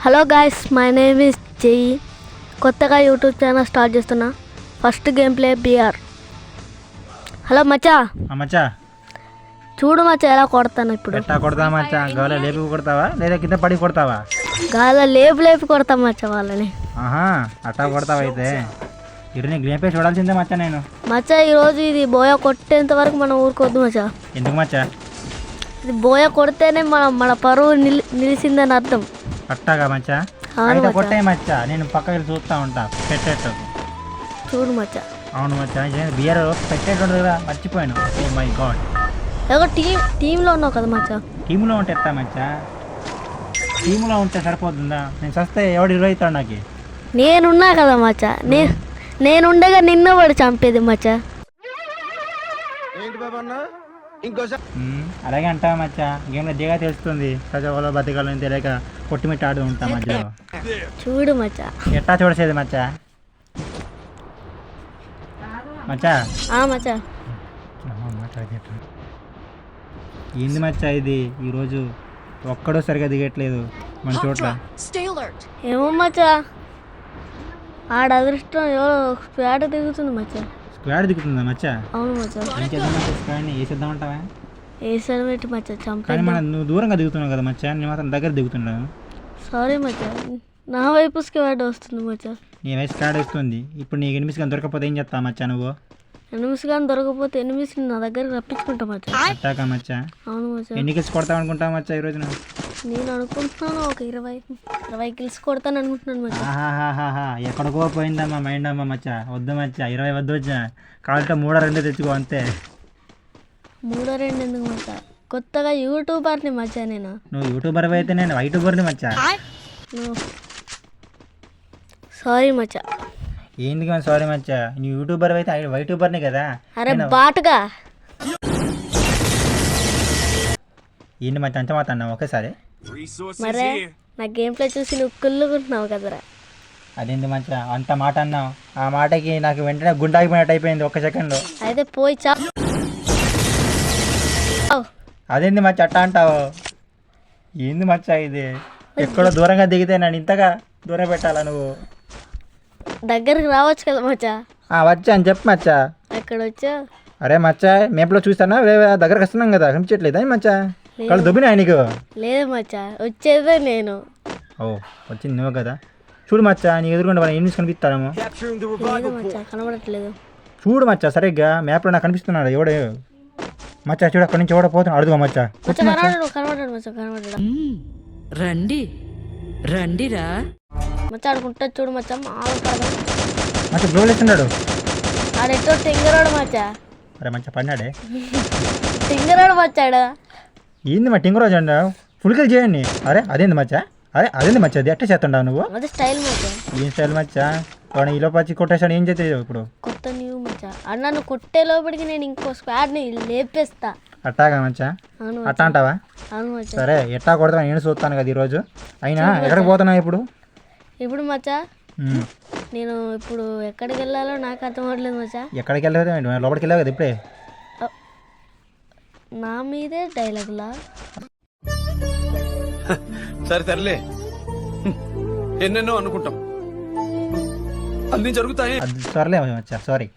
Hello guys, my name is జేఈ. కొత్తగా YouTube channel start చేస్తున్నా. First game play BR. Hello మచ్చా. మచ్చా చూడు మచ్చా ఎలా కొడతాను ఇప్పుడు. ఎట్టా కొడతావా మచ్చా? గాలి లేపి కొడతావా లేదా కింద పడి కొడతావా? గాలి లేపి కొడతాం మచ్చా వాళ్ళని. ఆహా, అట్టా కొడతావా? అయితే ఇటు నీకు గేమ్ ప్లే చూడాల్సిందే మచ్చా. నేను మచ్చా ఈరోజు ఇది బోయ కొట్టేంత వరకు మనం ఊరుకోవద్దు మచ్చా. ఎందుకు మచ్చా? ఇది బోయ కొడితేనే మన పరువు నిలిచిందని అర్థం. అట్టాగా మచ్చా? అయితే కొట్టే మచ్చా, నేను పక్కకి చూస్తూ ఉంటా పెట్టేట్టు. చూడు మచ్చా. అవును మచ్చా, బియర్ పెట్టేట్టు కదా, మర్చిపోయాను. Oh my god. ఏదో టీంలో ఉన్నావు కదా మచ్చా. టీంలో ఉంటే ఎట్టా మచ్చా? టీంలో ఉంటే సరిపోతుందా? నేను చస్తే ఎవడు హీరో అవుతాడు నాకు? నేనున్నా కదా మచ్చా. నేనుండగా నిన్న వాడు చంపేది మచ్చా. అలాగే అంటా మచ్చా. గేమ్లో దిగా తెలుస్తుంది, చదవాలో బతకాలని తెలియక కొట్టిమిట్టి ఆడుతూ ఉంటా మధ్యలో. చూడు మచ్చా. ఎట్టా చూడసేది మచ్చా? మచ్చా మచ్చా ఏంది మచ్చా ఇది? ఈరోజు ఒక్కడో సరిగా దిగట్లేదు మన చోట్ల. ఏమో మచ్చా, ఆడ అదృష్టం ఎవరో స్క్వాడ్ దిగుతుంది మచ్చా. స్క్వాడ్ దిగుతుందా మచ్చా? అవును మచ్చా. ఏం చేద్దాం మచ్చా? స్క్వాడ్ని వేసేద్దామంటావా? వేసాను పెట్టి మచ్చా, కానీ చంపేది. నువ్వు దూరంగా దిగుతున్నావు కదా మచ్చా, నేను మాత్రం దగ్గర దిగుతున్నాను. సారీ మచ్చా, నా వైపు స్క్వాడ్ వస్తుంది మచ్చా. నీ వయసు స్క్వాడ్ వస్తుంది. ఇప్పుడు నీకు ఎనిమిది కానీ దొరకపోతే ఏం చేస్తావు మచ్చా నువ్వు? ఎనిమిస్ కానీ దొరకపోతే ఎనిమిస్ నా దగ్గరికి రప్పించుకుంటా మచ్చా. అట్టాకా మచ్చా? అవును మచ్చా. ఎన్ని కిల్స్ కొడతావు అనుకుంటావు మచ్చా ఈరోజు? నేను అనుకుంటున్నాను ఒక 20 కిల్స్ కొడతాను అనుకుంటున్నాను మచ్చా. ఆహాహాహా, ఎక్కడికో పోయిందమ్మా మైండ్ అమ్మా మచ్చా. వద్దు మచ్చా, 20 వద్దు వచ్చా. కావాలంటే 3-2 తెచ్చుకో అంతే. 3-2 ఎందుకు మచ్చా? కొత్తగా యూట్యూబర్ని మచ్చా నేను. నువ్వు యూట్యూబర్ అయితే నేను వైట్యూబర్ని మచ్చా. సారీ మచ్చా. ఏంది కానీ సారీ మచ్చా? నువ్వు యూట్యూబర్ అయితే వైట్యూబర్ని కదా. అరే బాటుగా ఏంటి మచ్చా అంత మాట్లాడినావు ఒకేసారి? మరే నా గేమ్ ప్లే చూసి నువ్వు కుళ్ళుకుంటున్నావు కదరా. అదేంటి మచ్చా అంత మాట అన్నావు? ఆ మాటకి నాకు వెంటనే గుండాగిపోయినట్టు అయిపోయింది ఒక్క సెకండ్లో. అయితే పోయి చా. అదేంది మచ్చా అట్టా అంటావు? ఏంది మచ్చా ఇది? ఎక్కడో దూరంగా దిగితే నన్ను ఇంతగా దూరం పెట్టాలా నువ్వు? దగ్గరికి రావచ్చు కదా మచ్చా. వచ్చా అని చెప్పు మచ్చా. ఎక్కడ వచ్చా? అరే మచ్చా, మేపులో చూస్తానా దగ్గరకు వస్తున్నాం కదా, కనిపించట్లేదు అని మచ్చా. కళ్ళు దుబ్బినా నీకు? లేదు మచ్చా, వచ్చేదే నేను. ఓ వచ్చింది నువ్వు కదా. చూడు మచ్చా, నీ ఎదురుకుండా వాళ్ళ ఎనిమిది కనిపిస్తారేమో. లేదు మచ్చా, కనబడట్లేదు. చూడు మచ్చా సరిగ్గా మ్యాప్లో నాకు కనిపిస్తున్నాడు ఎవడు మచ్చా. చూడు అక్కడి నుంచి ఎవడో పోతున్నాడు, అడుగు మచ్చా. కనబడ్డాడు మచ్చా, కనబడ్డాడు. రండి రండిరా మచ్చా ఆడుకుంటా చూడు మచ్చా. మాట్లాడదాం మచ్చా. బ్లోల్ వేస్తున్నాడు ఆడెట్టో టింగరాడు మచ్చా. అరే మచ్చా పడినాడే. టింగరాడు మచ్చాడు. ఏంది మా టింగు రోజు అండ ఫుల్ కిల్ చేయండి. అరే అదేంది మచ్చా? అరే అదేంది మచ్చా? అది ఎట్ట చేస్తుండవు నువ్వు? అదే స్టైల్ మచ్చా. ఏం స్టైల్ మచ్చా? వాడు ఈలో పచ్చి కొట్టేసాడు, ఏం చేస్తే ఇప్పుడు? కొత్త న్యూ మచ్చా. అన్న కొట్టే లోపలికి నేను ఇంకో స్క్వాడ్ని లేపేస్తా. అట్టాగా మచ్చా? అవును అట్టా అంటావా? అవును మచ్చా. సరే ఎట్టా కొడతా నేను చూస్తాను కదా ఈరోజు. అయినా ఎక్కడికి పోతున్నావు ఇప్పుడు? ఇప్పుడు మచ్చా నేను ఇప్పుడు ఎక్కడికి వెళ్ళాలో నాకు అర్థం అవ్వట్లేదు మచ్చా. ఎక్కడికి వెళ్ళలేదు? లోపలికి వెళ్ళావు కదా ఇప్పుడే. నా మీదే డైలాగ్లా. సరే తరలే, ఎన్నెన్నో అనుకుంటాం, అన్ని జరుగుతాయి. అది సర్లే మచ్చా, సారీ.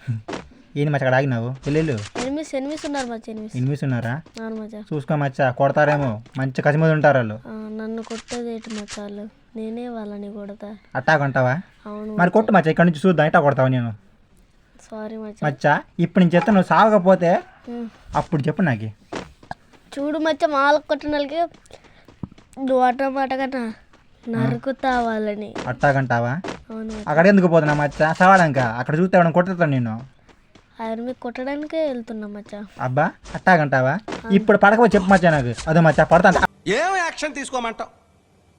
ఏంది మచ్చా అక్కడ ఆగినావు? వెళ్ళు. ఎనిమిస్ ఉన్నారు మచ్చా. ఎనిమిది ఉన్నారా? అవును మచ్చా. చూసుకో మచ్చా, కొడతారేమో. మంచి కసిమది ఉంటారు వాళ్ళు. నన్ను కొట్టేది ఏంటి మచ్చా? వాళ్ళు నేనే వాళ్ళని కొడతా. అట్టా కొంటావా? అవును మరి కొట్టు మచ్చా, ఇక్కడ నుంచి చూద్దాం. ఎట్టా కొడతావా? నేను సారీ మచ్చా. మచ్చా ఇప్పుడు నేను చెప్తా, నువ్వు సాగకపోతే అప్పుడు చెప్పు నాకు. చూడు మచ్చా, మాలకు కొట్టిన వాళ్ళకి నువ్వు అన్నమాట కన్నా నరుకుతా వాళ్ళని. అట్టాగంటావా? అవును. అక్కడ ఎందుకు పోతున్నా మచ్చా? సవాడంక అక్కడ చూస్తే ఎవడన్నా కొట్టుతాను నేను. ఆయన మీకు కొట్టడానికే వెళ్తున్నా మచ్చా. అబ్బా అట్టాగంటావా? ఇప్పుడు పడకపోతే చెప్పు మచ్చా నాకు. అదో మచ్చా పడతాను. ఏం యాక్షన్ తీసుకోమంటావు?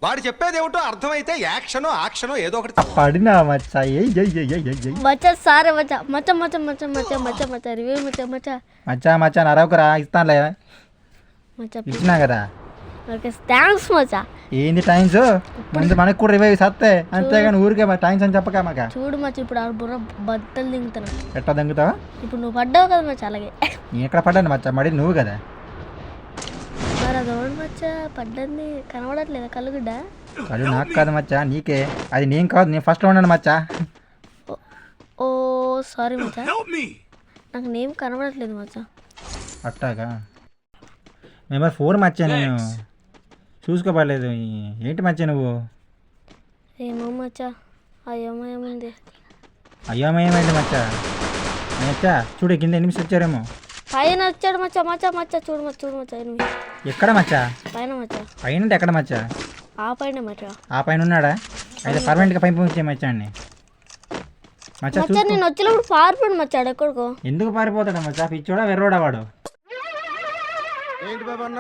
వాడు చెప్పేది ఏమిటో అర్థమైతే యాక్షనో ఏదో ఒకటి. పడినా మచ్చా. మచ్చా సారీ మచ్చా. మచ్చా మచ్చా మచ్చా మచ్చా మచ్చా మచ్చా రివ్యూ మచ్చా మచ్చా మచ్చా మచ్చా నరవకురా, ఇస్తానులే. మచ్చా ఇచ్చినా కదా. ఓకే థ్యాంక్స్ మచ్చా. ఏంది టైమ్స్? ముందు మనకు కూడా రివైవ్ సత్తే, అంతేగాని ఊరికే మా టైమ్స్ అని చెప్పక మాక. చూడు మచ్చా, ఇప్పుడు ఆ బుర్ర బట్టలు దింగుతున్నా. ఎట్టా దంగుతావా? ఇప్పుడు నువ్వు పడ్డావు కదా మచ్చా. అలాగే నేను ఎక్కడ పడ్డాను మచ్చా? మడి నువ్వు కదా. మరి అదొకటి మచ్చా పడ్డంది కనబడట్లేదా కళ్ళుగుడ్డ? అది నాకు కాదు మచ్చా, నీకే. అది నేను కాదు, నేను ఫస్ట్లో ఉన్నాను మచ్చా. ఓ సారీ మచ్చా, నాకు నేమ్ కనబడట్లేదు మచ్చా. అట్టాగా మెంబర్ 4 మచ్చా, నేను చూసుకోపడలేదు. ఏంటి మచ్చా నువ్వు? ఏమో మచ్చా, అయ్యోమేముంది. అయ్యోమేమైంది మచ్చా? మచ్చా చూడు, కింద ఎనిమిది వచ్చారేమో. పైన వచ్చాడు మచ్చా. మచ్చా మచ్చా చూడు మచ్చా, చూడు మచ్చా ఎనిమిది ఎక్కడ మచ్చా? పైన మచ్చా. పైన అంటే ఎక్కడ మచ్చా? ఆ పైన మచ్చా. ఆ పైన ఉన్నాడా? అయితే పర్మనెంట్గా పైన పంపించే మచ్చా అండి. మచ్చా మచ్చా నేను వచ్చినప్పుడు పారిపోయాడు మచ్చాడు ఎక్కడికో. ఎందుకు పారిపోతాడు మచ్చా? పిచ్చోడా వెర్రోడా వాడు? ఏంటి బాబా అన్న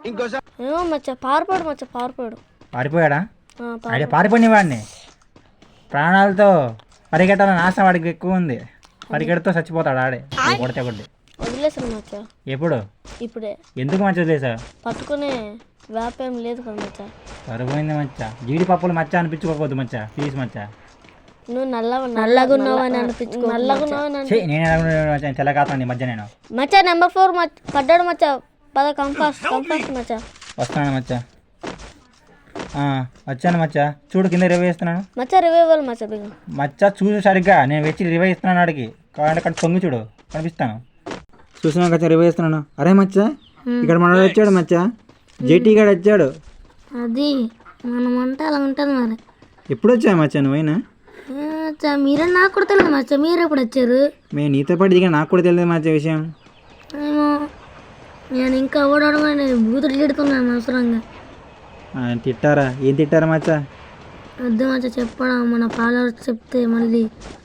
ఇంకోసారి ఏమో మచ్చా పారిపోయాడు మచ్చా, పారిపోయాడు. పారిపోయాడా? ఆ, అయితే పారిపోయిన వాడిని ప్రాణాలతో పరిగెట్టాలని ఆశ వాడికి ఎక్కువ ఉంది. పరిగెడుతూ చచ్చిపోతాడు ఆడే కొడితే కొట్టి. వదిలేసాను మచ్చా. ఎప్పుడు? ఇప్పుడే. ఎందుకు మచ్చా చేసా? పట్టుకునే వ్యాపారం లేదు కదా మచ్చా. సరిపోయింది మచ్చా. జీడిపప్పులు మచ్చా అనిపించుకోవద్దు మచ్చా, ప్లీజ్ మచ్చా. నువ్వు నల్లగున్నావని అనిపించుకో. నల్లగున్నావని నేను ఎలాగ తెల్లగాతాను ఈ మధ్య. నేను మచ్చా నెంబర్ 4 పడ్డాడు మచ్చా. పద కంపాస్ మచ్చా. వస్తున్నాను మచ్చా. వచ్చాను మచ్చా. చూడు కింద రివైవ్ ఇస్తున్నాను మచ్చా. రివైవల్ మచ్చా బిగ మచ్చా. చూడు సరిగ్గా, నేను వచ్చి రివైవ్ ఇస్తున్నాను ఆడికి. కావాలంటే అక్కడ తొంగి చూడు, కనిపిస్తాను. చూసినా కదా రివైవ్ ఇస్తున్నాను. అరే మచ్చా, ఇక్కడ మనోడు వచ్చాడు మచ్చా. జేటీ గాడు వచ్చాడు. అది మనం అంటే అలా ఉంటుంది మరి. ఎప్పుడు వచ్చా మచ్చా నువ్వైనా? మచ్చా మీరే నాకు కూడా తెలియదు మచ్చా. మీరు ఎప్పుడు వచ్చారు? మేము నీతో పాటు దిగా నాకు కూడా తెలియదు మచ్చా విషయం. ఏమో నేను ఇంకా ఓడవడం బూతులు తిడుతున్నాను అవసరంగా. తిట్టారా? ఏం తిట్టారా మచ్చా? వద్దు మచ్చా చెప్పడం, మన ఫాలోవర్స్ చెప్తే మళ్ళీ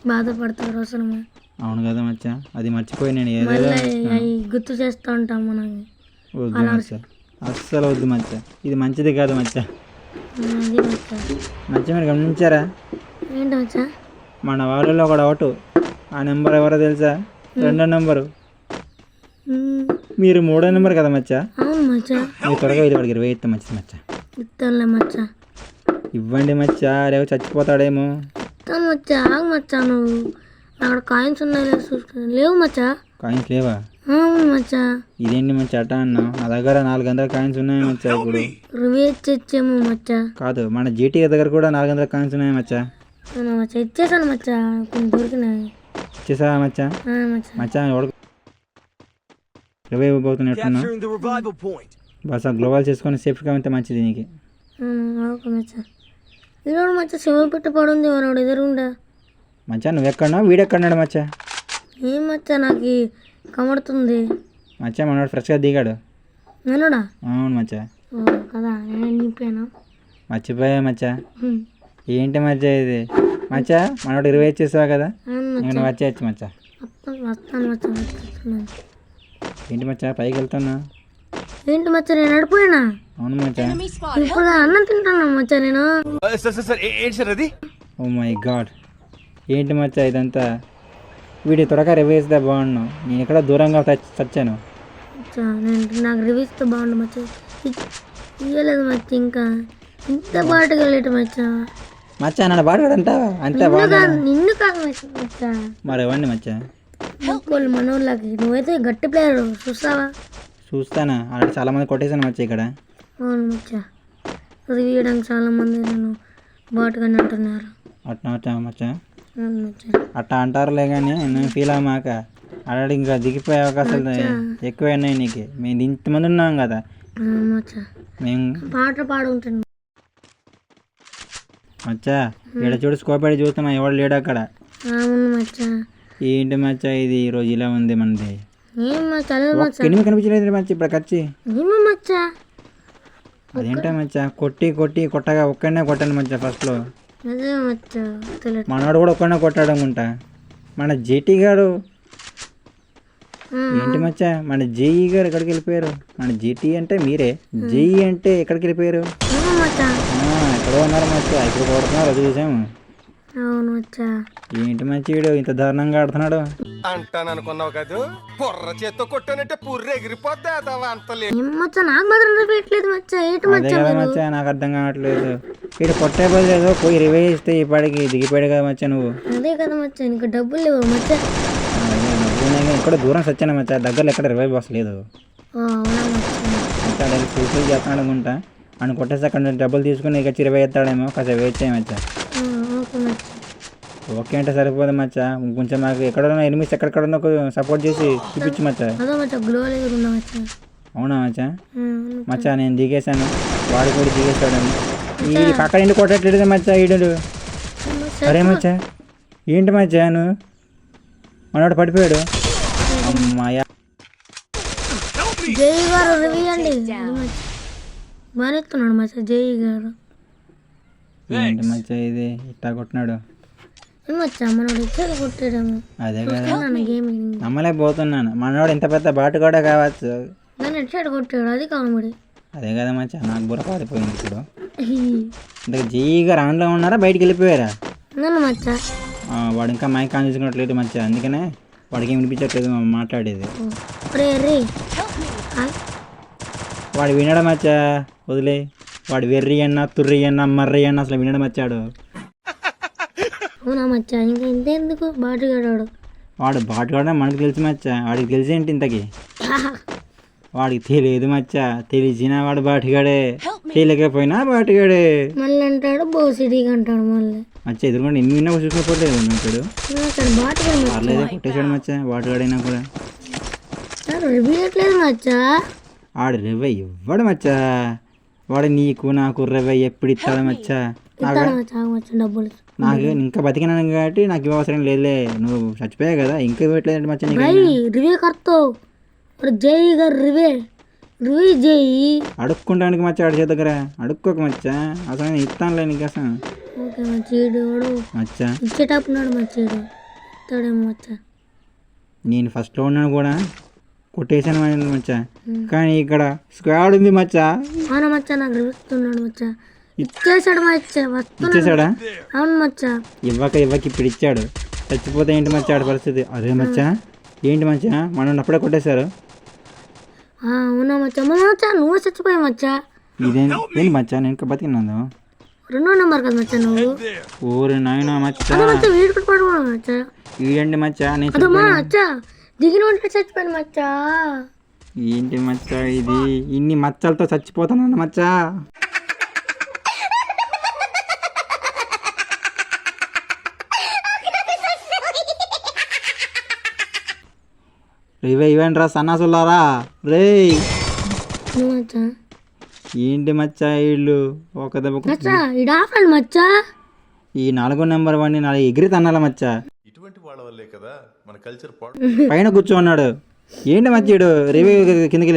బాధపడతారు అవసరమా. అవును కదా మచ్చా, అది మర్చిపోయి నేను ఏదో మళ్ళీ అవి గుర్తు చేస్తూ ఉంటాం మనం. వద్దు మచ్చా, అస్సలు వద్దు మచ్చా. ఇది మంచిది కాదు మచ్చా. అది మచ్చా. మచ్చా మీరు గమనించారా? ఏంటి మచ్చా? మన వాళ్ళలో ఒక డౌట్. ఆ నెంబర్ ఎవరో తెలుసా? 2వ నెంబరు. మీరు 3వ నెంబర్ కదా మచ్చా. అవును మచ్చా. మీరు త్వరగా ఇది వాడికి 20 ఇస్తాం మంచిది మచ్చా. ఇస్తానులే మచ్చా. ఇవ్వండి మచ్చా, రేపు చచ్చిపోతాడేమో. ఇస్తాను మచ్చా. ఆగు మచ్చా, నువ్వు అక్కడ కాయిన్స్ ఉన్నాయి చూసుకుని. లేవు మచ్చా. కాయిన్స్ లేవా? అవును మచ్చా. ఇదేంటి మచ్చా అట్టా అన్నా? నా దగ్గర 400 కాయిన్స్ ఉన్నాయి మచ్చా. ఇప్పుడు రివే ఇచ్చేమో మచ్చా. కాదు, మన జీటీ దగ్గర కూడా 400 కాయిన్స్ ఉన్నాయి మచ్చా. మచ్చా ఇచ్చేసాను మచ్చా, కొన్ని దొరికినాయి. ఇచ్చేసావా మచ్చా? మచ్చా. మచ్చా రివైవ్ పోతున్నట్టున్నా. బస్ గ్లోబల్ చేసుకొని సేఫ్గా ఉంటే మంచిది నీకు. ఓకే మచ్చా. ఈరోజు మచ్చా శివ పెట్టి పడుంది మనోడు ఎదురుగుండా. మచ్చా నువ్వెక్కడున్నా వీడెక్కడున్నాడు మచ్చా? ఏం మచ్చా నాకు కమడుతుంది మచ్చా. మనోడు ఫ్రెష్గా దిగాడు. మనోడా? అవును మచ్చా. కదా నేను నింపాను. మర్చిపోయా మచ్చా. ఏంటి మచ్చా ఇది? మచ్చా మనోడు 20 ఇచ్చేసావా కదా? నేను వచ్చేయచ్చు మచ్చా. వస్తాను మచ్చా. వస్తున్నాను. ఏంటి మచ్చా పైకి వెళ్తున్నా? ఏంటి మచ్చా నేను నడిపోయినా? అవును మచ్చా. ఇప్పుడు అన్నం తింటాను మచ్చా నేను. ఓ మై గాడ్, ఏంటి మచ్చా ఇదంతా? వీడి త్వరగా రివైజ్దా బాగున్నావు. నేను ఇక్కడ దూరంగా చచ్చాను మచ్చా. నాకు రివ్యూస్తో బాగుండు మచ్చా. ఇవ్వలేదు మచ్చా. ఇంకా ఇంత బాటుగా వెళ్ళేట మచ్చా. మచ్చా నన్ను బాడుగాడంటావా? అంతే బాగున్నా. నిన్ను కాదు మచ్చా. మరి ఇవ్వండి మచ్చా. మనోళ్ళకి నువ్వైతే గట్టి ప్లేయర్ చూస్తావా? చూస్తానా? ఆల్రెడీ చాలా మంది కొట్టేశాను మచ్చా ఇక్కడ. అవును మచ్చా. రివ్యూ చేయడానికి చాలా మంది నేను బాటుగానే అంటున్నారు. అట్లా వచ్చా మచ్చా? అవును మచ్చా. అట్టా అంటారులే కానీ నేను ఫీల్ అవ్వమాక. ఆల్రెడీ ఇంకా దిగిపోయే అవకాశాలు ఎక్కువ ఉన్నాయి నీకు. మేము ఇంతమంది ఉన్నాం కదా. మచ్చా మేము పాట పాడుకుంటాను మచ్చా. ఇక్కడ చూడు, స్కోప్ పెట్టి చూస్తున్నా, ఎవడు లేడు అక్కడ. అవును మచ్చా. ఏంటి మచ్చా ఇది ఈరోజు ఇలా ఉంది మనది? ఏం మచ్చా? ఎనిమిది కనిపించలేదు మచ్చా ఇప్పుడు ఖర్చు. ఏమో మచ్చా. అదేంటా మచ్చా? కొట్టగా ఒక్కడనే కొట్టాను మచ్చా ఫస్ట్లో. అదే మచ్చా తెలియదు. మనవాడు కూడా ఒక్కడనే కొట్టాడు అనుకుంటా. మన జేటీ గారు ఏంటి మచ్చా? మన జేఈ గారు ఎక్కడికి వెళ్ళిపోయారు? మన జీటీ అంటే మీరే, జేఈ అంటే ఎక్కడికి వెళ్ళిపోయారు? ఏమో మచ్చా. ఎక్కడో ఉన్నారు మచ్చా. ఇప్పుడు కొడుతున్నారు, అది చూసాము. అవును మచ్చా. ఏంటి మచ్చా వీడు ఇంత దారుణంగా ఆడుతున్నాడు? అంటాననుకున్నావు కదా, బుర్ర చేత్తో కొట్టానంటే పుర్రె ఎగిరిపోద్ది అదవా అంతలే. ఏం మచ్చా నాకు మాత్రం పెట్టలేదు మచ్చా. ఏంటి అదే మచ్చా కదా మీరు? మచ్చా, నాకు అర్థం కావట్లేదు. వీడు కొట్టే బదులు పోయి రివైవ్ ఇస్తే ఈ పాడికి దిగిపోయాడు కదా మచ్చా నువ్వు. అదే కదా మచ్చా, ఇంకా డబ్బులు లేవు మచ్చా. ఇక్కడ దూరం సచ్చాను మచ్చా, దగ్గరలో ఎక్కడ రివైవ్ బాస్ లేదు అవునా మచ్చా. మచ్చా. సూసైడ్ చేస్తున్నాడు అనుకుంటా. అని కొట్టేసి అక్కడ డబ్బులు తీసుకుని ఇక చిరవై ఎత్తాడేమో కాసేపు వెయిట్ చేయ మచ్చా. ఓకే మచ్చా. ఓకే అంటే సరిపోదు మచ్చా, కొంచెం మాకు ఎక్కడన్నా ఎనిమిస్ ఎక్కడెక్కడన్నా సపోర్ట్ చేసి చూపించు మచ్చా. అదో మచ్చా గ్లో దగ్గర ఉన్నా మచ్చా. అవునా మచ్చా? మచ్చా నేను దిగేశాను, వాడు కూడా దిగేశాడని. ఈ పక్క నుండి కొట్టట్లేదు మచ్చా ఈడు. అరే మచ్చా ఏంటి మచ్చా నువ్వు, మనోడు పడిపోయాడు. అమ్మాయా జై గారు రివ్యూ అండి. బాగా ఎత్తున్నాడు మచ్చా జై గారు. ఏంటి మచ్చా ఇది ఇట్టా కొట్టినాడు? ఏమచ్చా మనోడు ఇచ్చేది కొట్టాడేమో. అదే కదా గేమ్ నమ్మలేకపోతున్నాను, మనోడు ఇంత పెద్ద బాటు కూడా కావచ్చు. దాన్ని ఎట్లా కొట్టాడు అది కామెడీ. అదే కదా మచ్చా నాకు బుర్ర పారిపోయింది ఇప్పుడు. ఇంతకు జేఈగా రాన్లో ఉన్నారా బయటికి వెళ్ళిపోయారా? నన్ను మచ్చా వాడు ఇంకా మైక్ ఆన్ చేసుకున్నట్లేదు మచ్చా, అందుకనే వాడికి ఏం వినిపించట్లేదు మాట్లాడేది. రే వాడు వినడం మచ్చా, వదిలే. వాడు వెర్రి అన్న తుర్రి అన్న మర్రి అన్న అసలు వినడం వచ్చాడు. అవునా మచ్చా, ఇంకా ఇంత ఎందుకు బాటుగాడాడు. వాడు బాటుగాడని మనకు తెలిసి మచ్చా, వాడికి తెలిసి ఏంటి ఇంతకి? వాడికి తెలియదు మచ్చా, తెలిసిన వాడు బాటుగాడే, తెలియకపోయినా బాటుగాడే. మళ్ళీ అంటాడు బోసిడీగా అంటాడు మళ్ళీ. మచ్చా ఎదురుకుండా ఎన్ని విన్నా చూసుకోపోలేదు అంటాడు. బాటుగాడు పర్లేదే కొట్టేశాడు మచ్చా, బాటుగాడైనా కూడా. రివ్యూ ఎట్లేదు మచ్చా. ఆడు రెవ్వ ఇవ్వడు మచ్చా, వాడు నీకు నాకు రెవ్వ ఎప్పుడు ఇస్తాడు మచ్చా. డబ్బులు నాకు ఇంకా బతికినాను కాబట్టి నాకు ఇవ్వ అవసరం లేదులే, నువ్వు చచ్చిపోయావు కదా ఇంకా ఇవ్వట్లేదంటే మచ్చా నీకు. రివ్యూ కర్తో జై గారు రివ్యూ జై అడుక్కుంటానికి మచ్చా ఆడి చేతి దగ్గర అడుక్కోక మచ్చా, అసలు నేను ఇస్తానులే నీకు అసలు. ఓకే మచ్చీడు మచ్చా ఇచ్చేటప్పున్నాడు మచ్చీడు ఇస్తాడేమో మచ్చా. నేను ఫస్ట్లో ఉన్నాను కూడా కొట్టేశాను మచ్చా, కానీ ఇక్కడ స్క్వాడ్ ఉంది మచ్చా. అవునా మచ్చా నాకు రివ్యూస్తున్నాడు మచ్చా. ఇచ్చేసాడు మచ్చా, ఇచ్చేసాడా? అవును మచ్చా. ఇవ్వక ఇప్పుడు ఇచ్చాడు, చచ్చిపోతే ఏంటి మచ్చా ఆడి పరిస్థితి. అదే మచ్చా ఏంటి మచ్చా మనం అప్పుడే కొట్టేశారు. అవునా మచ్చా మచ్చా నువ్వు చచ్చిపోయావు మచ్చా. ఏంటి మచ్చా నేను ఇంకా బతికినాను. 2వ నెంబర్ కదా మచ్చా నువ్వు. ఊరి నాయన మచ్చా వీడు కూడా పడుకోవడం మచ్చా. వీడండి మచ్చా నేను అదమ్మా మచ్చా దిగిన వంట చచ్చిపోయాను మచ్చా. ఏంటి మచ్చా ఇది, ఇన్ని మచ్చలతో చచ్చిపోతానన్న మచ్చా. రేవే ఇవ్వండి రా సన్నాసులారా రే. మచ్చా ఏంటి మచ్చా వీళ్ళు ఒక దెబ్బ మచ్చా ఇది ఆఫండి మచ్చా. ఈ 4వ నెంబర్ వాడిని నాలుగు ఎగిరి తన్నాల మచ్చా. ఇటువంటి వాళ్ళ వల్లే కదా మన కల్చర్ పైన కూర్చోన్నాడు. ఏంటి మచ్చీడు రేవే కిందకి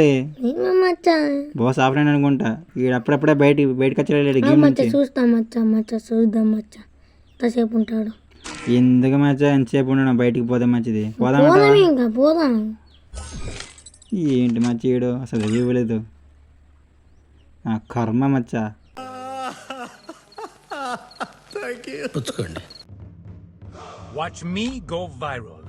మచ్చా బాస్ ఆఫ్ లైన్ అనుకుంటా. వీడు అప్పుడప్పుడే బయటకు వచ్చేలేడు గేమ్ నుంచి. చూస్తాం మచ్చా మచ్చా చూద్దాం మచ్చా ఎంతసేపు ఉంటాడు. ఎందుకు మచ్చా ఎంతసేపు ఉండడం, బయటికి పోతే మంచిది. పోదాం ఇంకా పోదాం. ఏంటి మచ్చీడు అసలు రివ్యూ ఇవ్వలేదు, నా కర్మ మచ్చా. Watch me go viral.